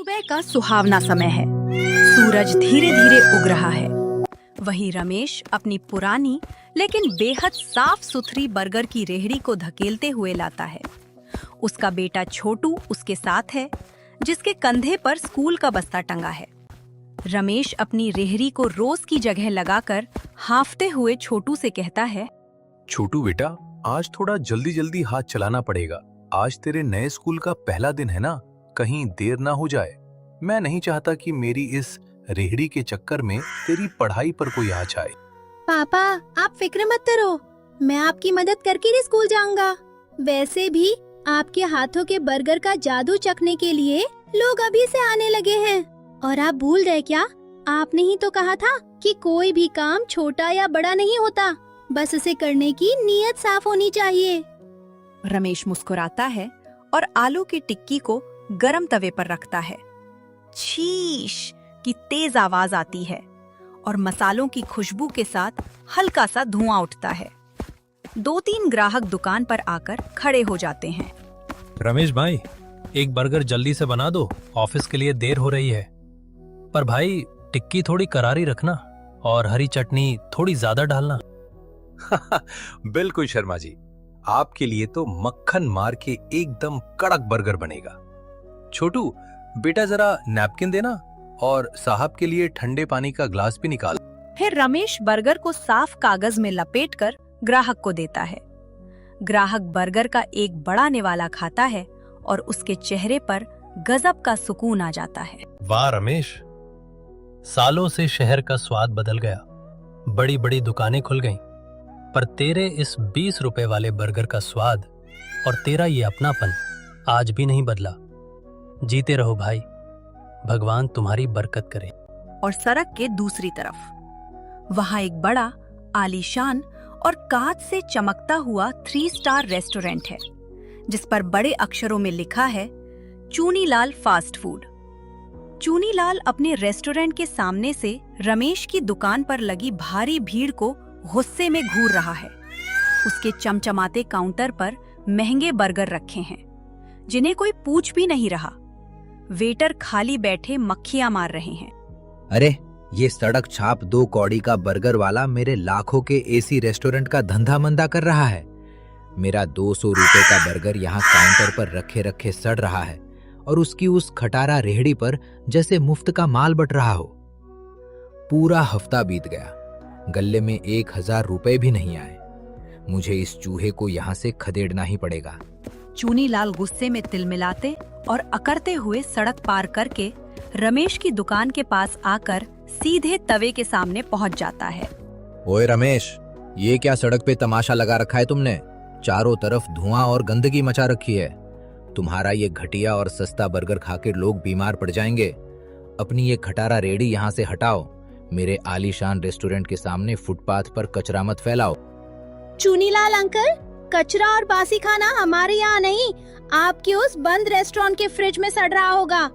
सुबह का सुहावना समय है। सूरज धीरे धीरे उग रहा है। वही रमेश अपनी पुरानी लेकिन बेहद साफ सुथरी बर्गर की रेहड़ी को धकेलते हुए लाता है। उसका बेटा छोटू उसके साथ है, जिसके कंधे पर स्कूल का बस्ता टंगा है। रमेश अपनी रेहड़ी को रोज की जगह लगाकर हांफते हुए छोटू से कहता है, छोटू बेटा, आज थोड़ा जल्दी जल्दी हाथ चलाना पड़ेगा। आज तेरे नए स्कूल का पहला दिन है ना, कहीं देर ना हो जाए। मैं नहीं चाहता कि मेरी इस रेहड़ी के चक्कर में तेरी पढ़ाई पर कोई आँच आए। पापा, आप फिक्र मत करो, मैं आपकी मदद करके ही स्कूल जाऊंगा। वैसे भी आपके हाथों के बर्गर का जादू चखने के लिए लोग अभी से आने लगे हैं। और आप भूल गए क्या, आपने ही तो कहा था कि कोई भी काम छोटा या बड़ा नहीं होता, बस उसे करने की नीयत साफ होनी चाहिए। रमेश मुस्कुराता है और आलू की टिक्की को गरम तवे पर रखता है। शीश की तेज आवाज आती है और मसालों की खुशबू के साथ हल्का सा धुआं उठता है। 2-3 ग्राहक दुकान पर आकर खड़े हो जाते हैं। रमेश भाई, एक बर्गर जल्दी से बना दो, ऑफिस के लिए देर हो रही है। पर भाई, टिक्की थोड़ी करारी रखना और हरी चटनी थोड़ी ज्यादा डालना। बिल्कुल शर्मा जी, आपके लिए तो मक्खन मार के एकदम कड़क बर्गर बनेगा। छोटू बेटा, जरा नैपकिन देना और साहब के लिए ठंडे पानी का ग्लास भी निकाल। फिर रमेश बर्गर को साफ कागज में लपेटकर ग्राहक को देता है। ग्राहक बर्गर का एक बड़ा निवाला खाता है और उसके चेहरे पर गजब का सुकून आ जाता है। वाह रमेश, सालों से शहर का स्वाद बदल गया, बड़ी बड़ी दुकानें खुल गईं, पर तेरे इस 20 रुपए वाले बर्गर का स्वाद और तेरा ये अपनापन आज भी नहीं बदला। जीते रहो भाई, भगवान तुम्हारी बरकत करे। और सड़क के दूसरी तरफ वहां एक बड़ा आलीशान और कांच से चमकता हुआ 3 स्टार रेस्टोरेंट है, जिस पर बड़े अक्षरों में लिखा है चूनीलाल फास्ट फूड। चूनीलाल अपने रेस्टोरेंट के सामने से रमेश की दुकान पर लगी भारी भीड़ को गुस्से में घूर रहा है। उसके चमचमाते काउंटर पर महंगे बर्गर रखे हैं, जिन्हें कोई पूछ भी नहीं रहा। वेटर खाली बैठे मक्खियां मार रहे हैं। अरे, ये सड़क छाप 2 कौड़ी का बर्गर वाला मेरे लाखों के एसी रेस्टोरेंट का धंधा मंदा कर रहा है। मेरा 200 रुपए का बर्गर यहाँ काउंटर पर रखे रखे सड़ रहा है और उसकी उस खटारा रेहड़ी पर जैसे मुफ्त का माल बट रहा हो। पूरा हफ्ता बीत गया, गल्ले में 1000 रुपए भी नहीं आए। मुझे इस चूहे को यहाँ से खदेड़ना ही पड़ेगा। चूनीलाल गुस्से में तिलमिलाते और अकड़ते हुए सड़क पार करके रमेश की दुकान के पास आकर सीधे तवे के सामने पहुंच जाता है। ओए रमेश, ये क्या सड़क पे तमाशा लगा रखा है तुमने? चारों तरफ धुआं और गंदगी मचा रखी है। तुम्हारा ये घटिया और सस्ता बर्गर खाकर लोग बीमार पड़ जाएंगे। अपनी ये खटारा रेहड़ी यहाँ से हटाओ। मेरे आलीशान रेस्टोरेंट के सामने फुटपाथ पर कचरा मत फैलाओ। चूनीलाल अंकल, कचरा और बासी खाना हमारे यहाँ नहीं, आपके उस बंद रेस्टोरेंट के फ्रिज में सड़ रहा होगा।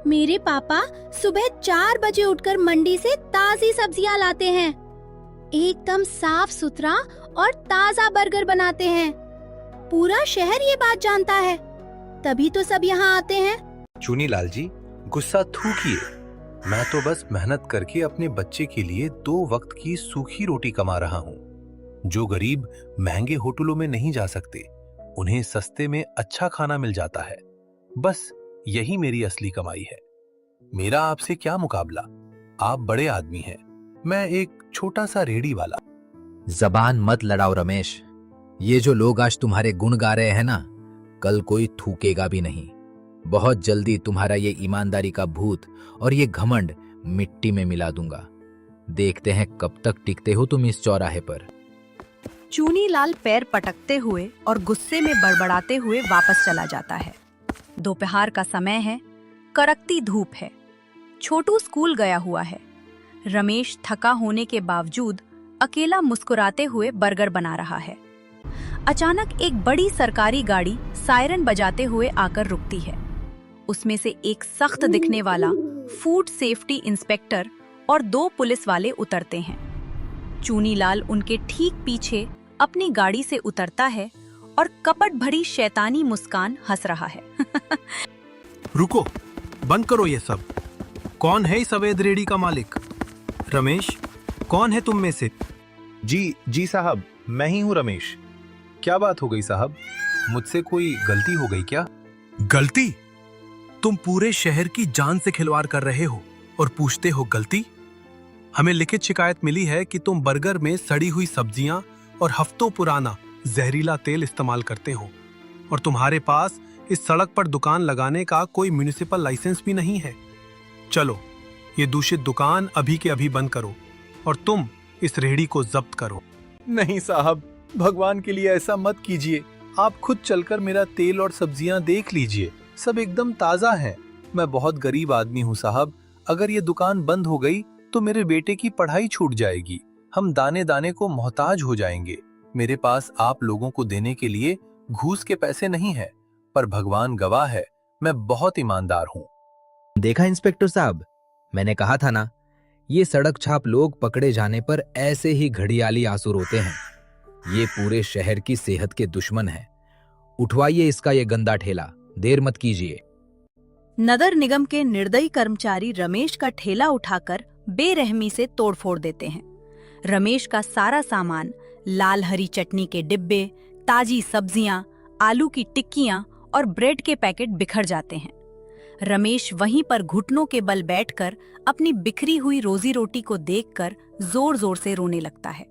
मेरे पापा सुबह 4 बजे उठकर मंडी से ताजी सब्जियां लाते हैं, एकदम साफ सुथरा और ताजा बर्गर बनाते हैं। पूरा शहर ये बात जानता है, तभी तो सब यहाँ आते हैं। चूनीलाल जी, गुस्सा थूकिए। मैं तो बस मेहनत करके अपने बच्चे के लिए 2 वक्त की सूखी रोटी कमा रहा हूँ। जो गरीब महंगे होटलों में नहीं जा सकते, उन्हें सस्ते में अच्छा खाना मिल जाता है। बस यही मेरी असली कमाई है। मेरा आपसे क्या मुकाबला? आप बड़े आदमी हैं, मैं एक छोटा सा रेहड़ी वाला। जबान मत लड़ाओ रमेश। ये जो लोग आज तुम्हारे गुण गा रहे हैं ना, कल कोई थूकेगा भी नहीं। बहुत जल्दी तुम्हारा ये ईमानदारी का भूत और ये घमंड मिट्टी में मिला दूंगा। देखते हैं कब तक टिकते हो तुम इस चौराहे पर। चूनीलाल पैर पटकते हुए और गुस्से में बड़बड़ाते हुए वापस चला जाता है। दोपहर का समय है, कड़कती धूप है। छोटू स्कूल गया हुआ है। रमेश थका होने के बावजूद अकेला मुस्कुराते हुए बर्गर बना रहा है। अचानक एक बड़ी सरकारी गाड़ी सायरन बजाते हुए आकर रुकती है। उसमें से एक सख्त दिखने वाला फूड सेफ्टी इंस्पेक्टर और 2 पुलिस वाले उतरते हैं। चूनीलाल उनके ठीक पीछे अपनी गाड़ी से उतरता है और कपट भरी शैतानी मुस्कान हंस रहा है। रुको, बंद करो ये सब। कौन है इस अवैध रेहड़ी का मालिक? रमेश, कौन है तुम में से? जी साहब, मैं ही हूँ रमेश। क्या बात हो गई साहब? मुझसे कोई गलती हो गई क्या? गलती? तुम पूरे शहर की जान से खिलवाड़ कर रहे हो और पूछते हो गलती? हमें लिखित शिकायत मिली है कि तुम बर्गर में सड़ी हुई सब्जियां और हफ्तों पुराना जहरीला तेल इस्तेमाल करते हो और तुम्हारे पास इस सड़क पर दुकान लगाने का कोई म्युनिसिपल लाइसेंस भी नहीं है। चलो, ये दूषित दुकान अभी के अभी बंद करो और तुम इस रेहड़ी को जब्त करो। नहीं साहब, भगवान के लिए ऐसा मत कीजिए। आप खुद चलकर मेरा तेल और सब्जियां देख लीजिए, सब एकदम ताजा है। मैं बहुत गरीब आदमी हूँ साहब। अगर ये दुकान बंद हो गई तो मेरे बेटे की पढ़ाई छूट जाएगी। हम दाने दाने को मोहताज हो जाएंगे। मेरे पास आप लोगों को देने के लिए घूस के पैसे नहीं है, पर भगवान गवाह है, मैं बहुत ईमानदार हूँ। देखा इंस्पेक्टर साहब, मैंने कहा था ना, ये सड़क छाप लोग पकड़े जाने पर ऐसे ही घड़ियाली आंसू रोते हैं। ये पूरे शहर की सेहत के दुश्मन हैं। उठवाइए इसका ये गंदा ठेला, देर मत कीजिए। नगर निगम के निर्दयी कर्मचारी रमेश का ठेला उठाकर बेरहमी से तोड़फोड़ देते हैं। रमेश का सारा सामान, लाल हरी चटनी के डिब्बे, ताजी सब्जियां, आलू की टिक्कियां और ब्रेड के पैकेट बिखर जाते हैं। रमेश वहीं पर घुटनों के बल बैठकर अपनी बिखरी हुई रोजी रोटी को देखकर जोर जोर से रोने लगता है।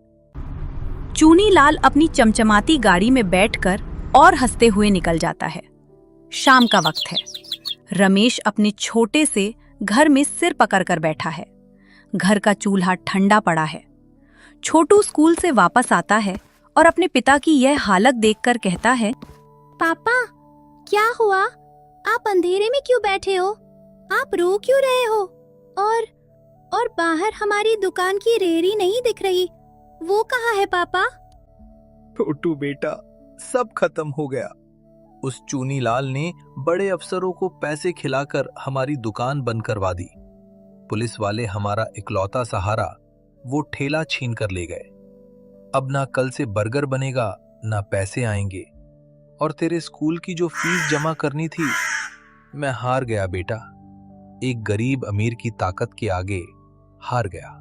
चूनीलाल अपनी चमचमाती गाड़ी में बैठकर और हंसते हुए निकल जाता है। शाम का वक्त है। रमेश अपने छोटे से घर में सिर पकड़कर बैठा है। घर का चूल्हा ठंडा पड़ा है। छोटू स्कूल से वापस आता है और अपने पिता की यह हालत देखकर कहता है, पापा, क्या हुआ? आप अंधेरे में क्यों बैठे हो? आप रो क्यों रहे हो? और बाहर हमारी दुकान की रेहड़ी नहीं दिख रही, वो कहाँ है पापा? छोटू बेटा, सब खत्म हो गया। उस चूनीलाल ने बड़े अफसरों को पैसे खिलाकर हमारी दुकान बंद करवा दी। पुलिस वाले हमारा इकलौता सहारा, वो ठेला छीन कर ले गए। अब ना कल से बर्गर बनेगा, ना पैसे आएंगे। और तेरे स्कूल की जो फीस जमा करनी थी, मैं हार गया बेटा। एक गरीब अमीर की ताकत के आगे हार गया।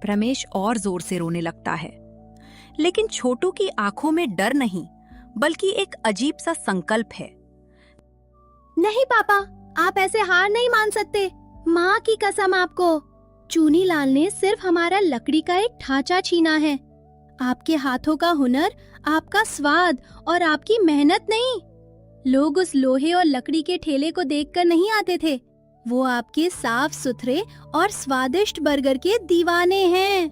रमेश और जोर से रोने लगता है, लेकिन छोटू की आंखों में डर नहीं, बल्कि एक अजीब सा संकल्प है। नहीं पापा, आप ऐसे हार नहीं मान सकते। माँ की कसम आपको, चूनीलाल ने सिर्फ हमारा लकड़ी का एक ढांचा छीना है। आपके हाथों का हुनर, आपका स्वाद और आपकी मेहनत नहीं। लोग उस लोहे और लकड़ी के ठेले को देखकर नहीं आते थे, वो आपके साफ सुथरे और स्वादिष्ट बर्गर के दीवाने हैं।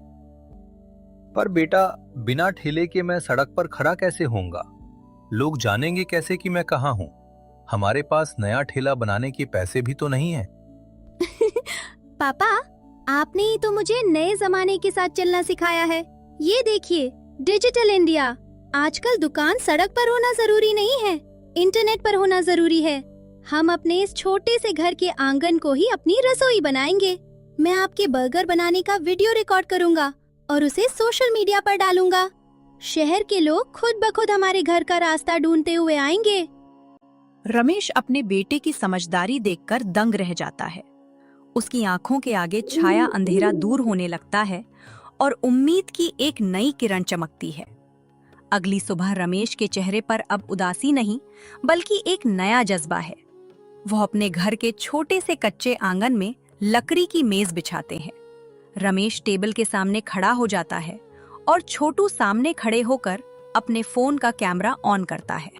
पर बेटा, बिना ठेले के मैं सड़क पर खड़ा कैसे होऊंगा? लोग जानेंगे कैसे कि मैं कहाँ हूँ? हमारे पास नया ठेला बनाने के पैसे भी तो नहीं है। पापा, आपने ही तो मुझे नए जमाने के साथ चलना सिखाया है। ये देखिए, डिजिटल इंडिया। आजकल दुकान सड़क पर होना जरूरी नहीं है, इंटरनेट पर होना जरूरी है। हम अपने इस छोटे से घर के आंगन को ही अपनी रसोई बनाएंगे। मैं आपके बर्गर बनाने का वीडियो रिकॉर्ड करूंगा और उसे सोशल मीडिया पर डालूंगा। शहर के लोग खुद ब खुद हमारे घर का रास्ता ढूंढते हुए आएंगे। रमेश अपने बेटे की समझदारी देखकर दंग रह जाता है। उसकी आंखों के आगे छाया अंधेरा दूर होने लगता है और उम्मीद की एक नई किरण चमकती है। अगली सुबह रमेश के चेहरे पर अब उदासी नहीं, बल्कि एक नया जज्बा है। वह अपने घर के छोटे से कच्चे आंगन में लकड़ी की मेज बिछाते हैं। रमेश टेबल के सामने खड़ा हो जाता है और छोटू सामने खड़े होकर अपने फोन का कैमरा ऑन करता है।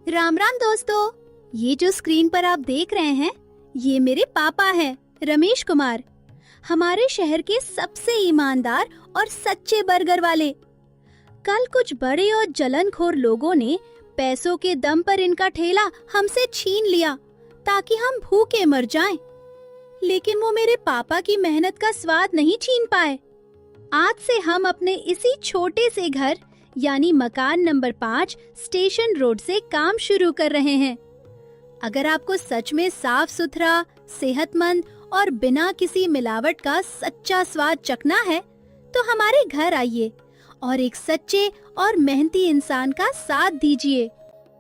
राम राम दोस्तों, ये जो स्क्रीन पर आप देख रहे हैं, ये मेरे पापा हैं, रमेश कुमार, हमारे शहर के सबसे ईमानदार और सच्चे बर्गर वाले। कल कुछ बड़े और जलनखोर लोगों ने पैसों के दम पर इनका ठेला हमसे छीन लिया ताकि हम भूखे मर जाएं। लेकिन वो मेरे पापा की मेहनत का स्वाद नहीं छीन पाए। आज से हम अपने इसी छोटे से घर यानी मकान नंबर 5 स्टेशन रोड से काम शुरू कर रहे हैं। अगर आपको सच में साफ सुथरा, सेहतमंद और बिना किसी मिलावट का सच्चा स्वाद चखना है तो हमारे घर आइए और एक सच्चे और मेहनती इंसान का साथ दीजिए।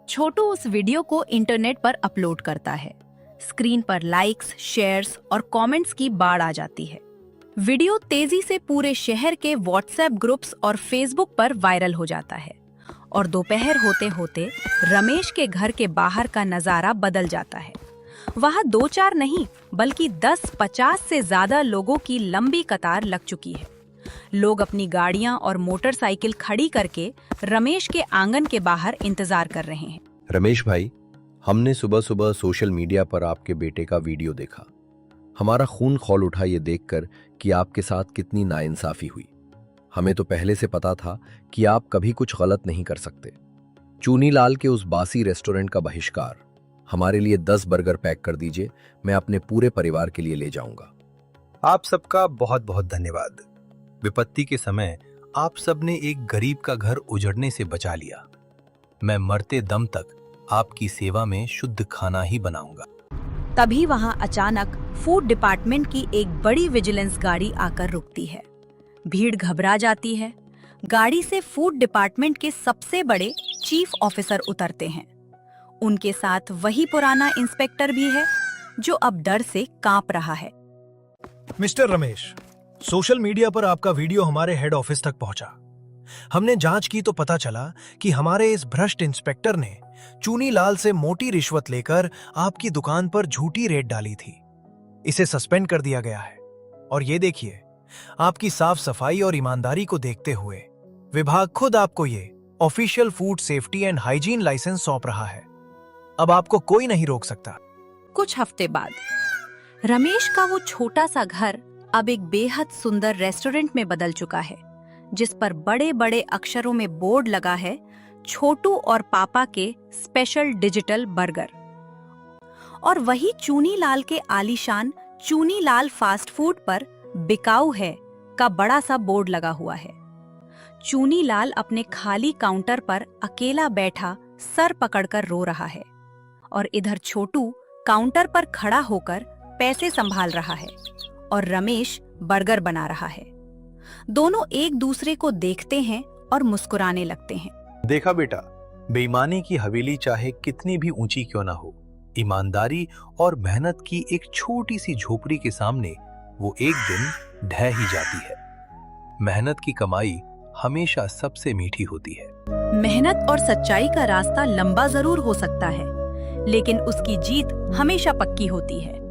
छोटू उस वीडियो को इंटरनेट पर अपलोड करता है। स्क्रीन पर लाइक्स, शेयर्स और कमेंट्स की बाढ़ आ जाती है। वीडियो तेजी से पूरे शहर के व्हाट्सएप ग्रुप्स और फेसबुक पर वायरल हो जाता है और दोपहर होते होते रमेश के घर के बाहर का नजारा बदल जाता है। वहां 2-4 नहीं बल्कि 10-50 से ज्यादा लोगों की लंबी कतार लग चुकी है। लोग अपनी गाड़ियां और मोटरसाइकिल खड़ी करके रमेश के आंगन के बाहर इंतजार कर रहे हैं। रमेश भाई, हमने सुबह सुबह सोशल मीडिया पर आपके बेटे का वीडियो देखा। हमारा खून खौल उठा ये देखकर कि आपके साथ कितनी नाइंसाफी हुई। हमें तो पहले से पता था कि आप कभी कुछ गलत नहीं कर सकते। चूनीलाल के उस बासी रेस्टोरेंट का बहिष्कार, हमारे लिए 10 बर्गर पैक कर दीजिए, मैं अपने पूरे परिवार के लिए ले जाऊंगा। आप सबका बहुत बहुत धन्यवाद। विपत्ति के समय आप सबने एक गरीब का घर उजड़ने से बचा लिया। मैं मरते दम तक आपकी सेवा में शुद्ध खाना ही बनाऊंगा। तभी वहां अचानक फूड डिपार्टमेंट की एक बड़ी विजिलेंस गाड़ी आकर रुकती है। भीड़ घबरा जाती है। गाड़ी से फूड डिपार्टमेंट के सबसे बड़े चीफ ऑफिसर उतरते हैं। उनके साथ वही पुराना इंस्पेक्टर भी है जो अब डर से कांप रहा है। मिस्टर रमेश, सोशल मीडिया पर आपका वीडियो हमारे हेड ऑफिस तक पहुंचा। हमने जांच की तो पता चला कि हमारे इस भ्रष्ट इंस्पेक्टर ने चूनीलाल से मोटी रिश्वत लेकर आपकी दुकान पर झूठी रेड डाली थी। इसे सस्पेंड कर दिया गया है। और ये देखिए, आपकी साफ सफाई और ईमानदारी को देखते हुए विभाग खुद आपको ये official food safety and hygiene licence सौंप रहा है। अब आपको कोई नहीं रोक सकता। कुछ हफ्ते बाद रमेश का वो छोटा सा घर अब एक बेहद सुंदर रेस्टोरेंट में बदल चुका है, जिस पर बड़े बड़े अक्षरों में बोर्ड लगा है, छोटू और पापा के स्पेशल डिजिटल बर्गर। और वही चूनीलाल के आलीशान चूनीलाल फास्ट फूड पर बिकाऊ है का बड़ा सा बोर्ड लगा हुआ है। चूनीलाल अपने खाली काउंटर पर अकेला बैठा सर पकड़कर रो रहा है और इधर छोटू काउंटर पर खड़ा होकर पैसे संभाल रहा है और रमेश बर्गर बना रहा है। दोनों एक दूसरे को देखते हैं और मुस्कुराने लगते हैं। देखा बेटा, बेईमानी की हवेली चाहे कितनी भी ऊंची क्यों ना हो, ईमानदारी और मेहनत की एक छोटी सी झोपड़ी के सामने वो एक दिन ढह ही जाती है। मेहनत की कमाई हमेशा सबसे मीठी होती है। मेहनत और सच्चाई का रास्ता लंबा जरूर हो सकता है, लेकिन उसकी जीत हमेशा पक्की होती है।